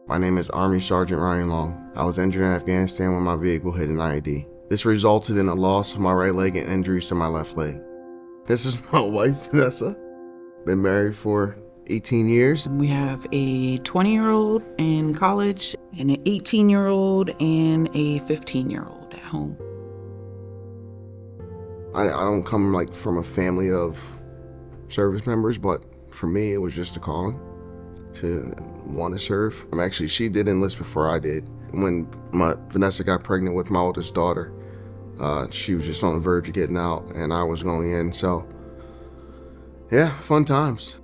My name is Army Sergeant Ryan Long. I was injured in Afghanistan when my vehicle hit an IED. This resulted in a loss of my right leg and injuries to my left leg. This is my wife, Vanessa. Been married for 18 years. We have a 20-year-old in college and an 18-year-old and a 15-year-old at home. I don't come from a family of service members, but for me, it was just a calling to want to serve. She did enlist before I did. When Vanessa got pregnant with my oldest daughter, she was just on the verge of getting out, and I was going in. So, yeah, fun times.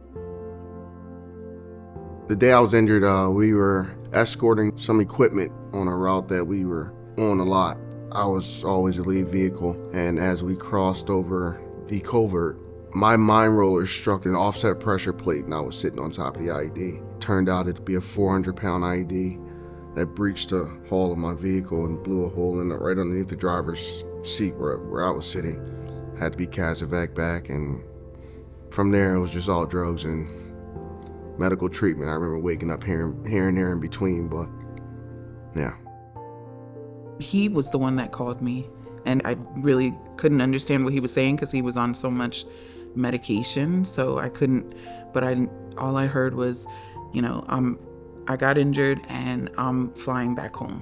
The day I was injured, we were escorting some equipment on a route that we were on a lot. I was always the lead vehicle, and as we crossed over the covert, my mine roller struck an offset pressure plate, and I was sitting on top of the IED. Turned out it to be a 400-pound IED that breached the hull of my vehicle and blew a hole in it right underneath the driver's seat where I was sitting. Had to be CASEVAC back, and from there it was just all drugs and medical treatment. I remember waking up here and there in between, but yeah. He was the one that called me, and I really couldn't understand what he was saying because he was on so much medication, so I couldn't, but all I heard was, I got injured and I'm flying back home.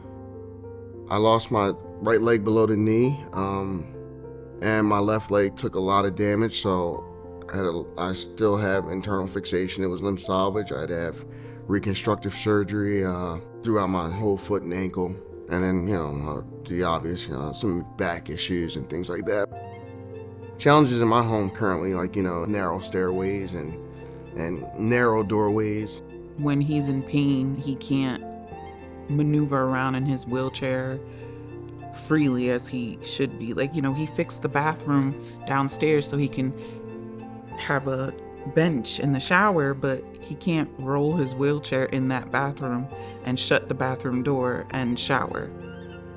I lost my right leg below the knee, and my left leg took a lot of damage, so I still have internal fixation. It was limb salvage. I had to have reconstructive surgery throughout my whole foot and ankle. And then, the obvious, some back issues and things like that. Challenges in my home currently, narrow stairways and narrow doorways. When he's in pain, he can't maneuver around in his wheelchair freely as he should be. He fixed the bathroom downstairs so he can have a bench in the shower, but he can't roll his wheelchair in that bathroom and shut the bathroom door and shower.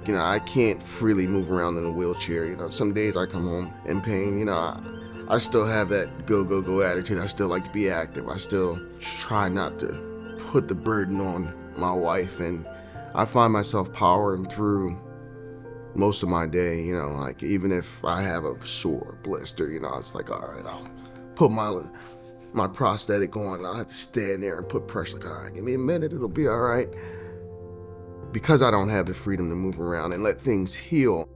I can't freely move around in a wheelchair. Some days I come home in pain. I still have that go attitude. I still like to be active. I still try not to put the burden on my wife, and I find myself powering through most of my day. Even if I have a sore blister, it's like, all right, I'll put my prosthetic on. I'll have to stand there and put pressure. All right, give me a minute, it'll be all right. Because I don't have the freedom to move around and let things heal.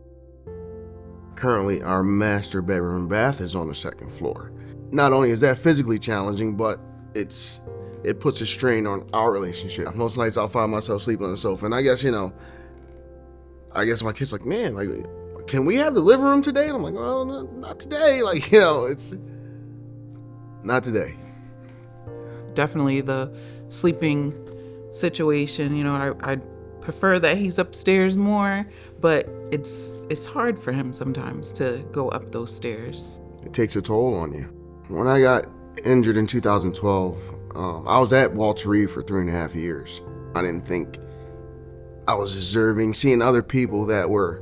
Currently, our master bedroom bath is on the second floor. Not only is that physically challenging, but it puts a strain on our relationship. Most nights I'll find myself sleeping on the sofa, and I guess my kid's like, man, can we have the living room today? And I'm like, well, no, not today. It's not today. Definitely the sleeping situation, I prefer that he's upstairs more, but it's hard for him sometimes to go up those stairs. It takes a toll on you. When I got injured in 2012, I was at Walter Reed for 3.5 years. I didn't think I was deserving, seeing other people that were,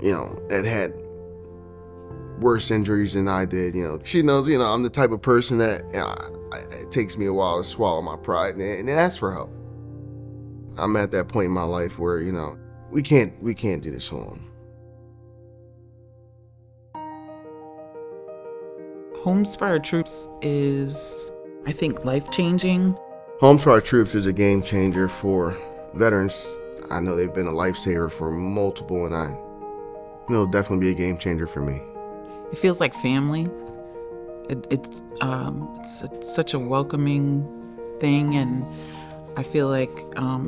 that had worse injuries than I did. She knows, I'm the type of person that it takes me a while to swallow my pride and ask for help. I'm at that point in my life where, we can't do this alone. Homes for Our Troops is, I think, life-changing. Homes for Our Troops is a game changer for veterans. I know they've been a lifesaver for multiple, and it'll definitely be a game changer for me. It feels like family. It's such a welcoming thing, and I feel like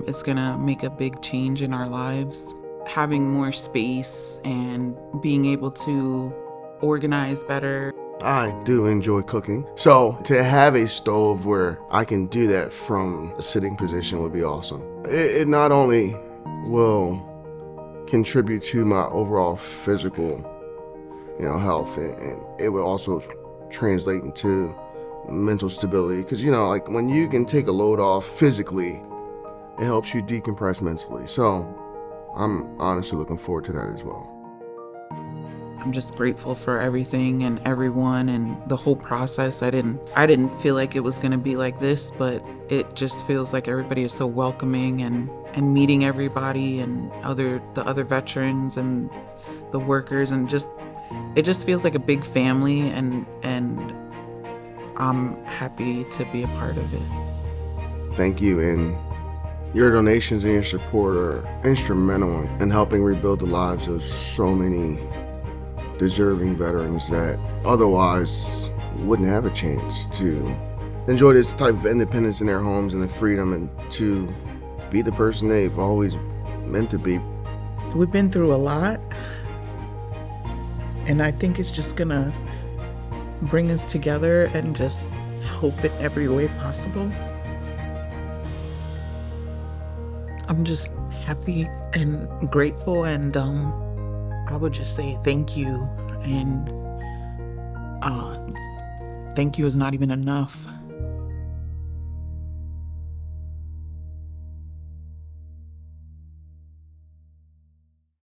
it's gonna make a big change in our lives. Having more space and being able to organize better. I do enjoy cooking, so to have a stove where I can do that from a sitting position would be awesome. It not only will contribute to my overall physical, health, and it will also translate into mental stability, because when you can take a load off physically, it helps you decompress mentally. So I'm honestly looking forward to that as well. I'm just grateful for everything and everyone and the whole process. I didn't feel like it was going to be like this, but it just feels like everybody is so welcoming, and meeting everybody and the other veterans and the workers, and it just feels like a big family, and I'm happy to be a part of it. Thank you, and your donations and your support are instrumental in helping rebuild the lives of so many deserving veterans that otherwise wouldn't have a chance to enjoy this type of independence in their homes and the freedom, and to be the person they've always meant to be. We've been through a lot, and I think it's just gonna bring us together and just help in every way possible. I'm just happy and grateful, and I would just say thank you, and thank you is not even enough.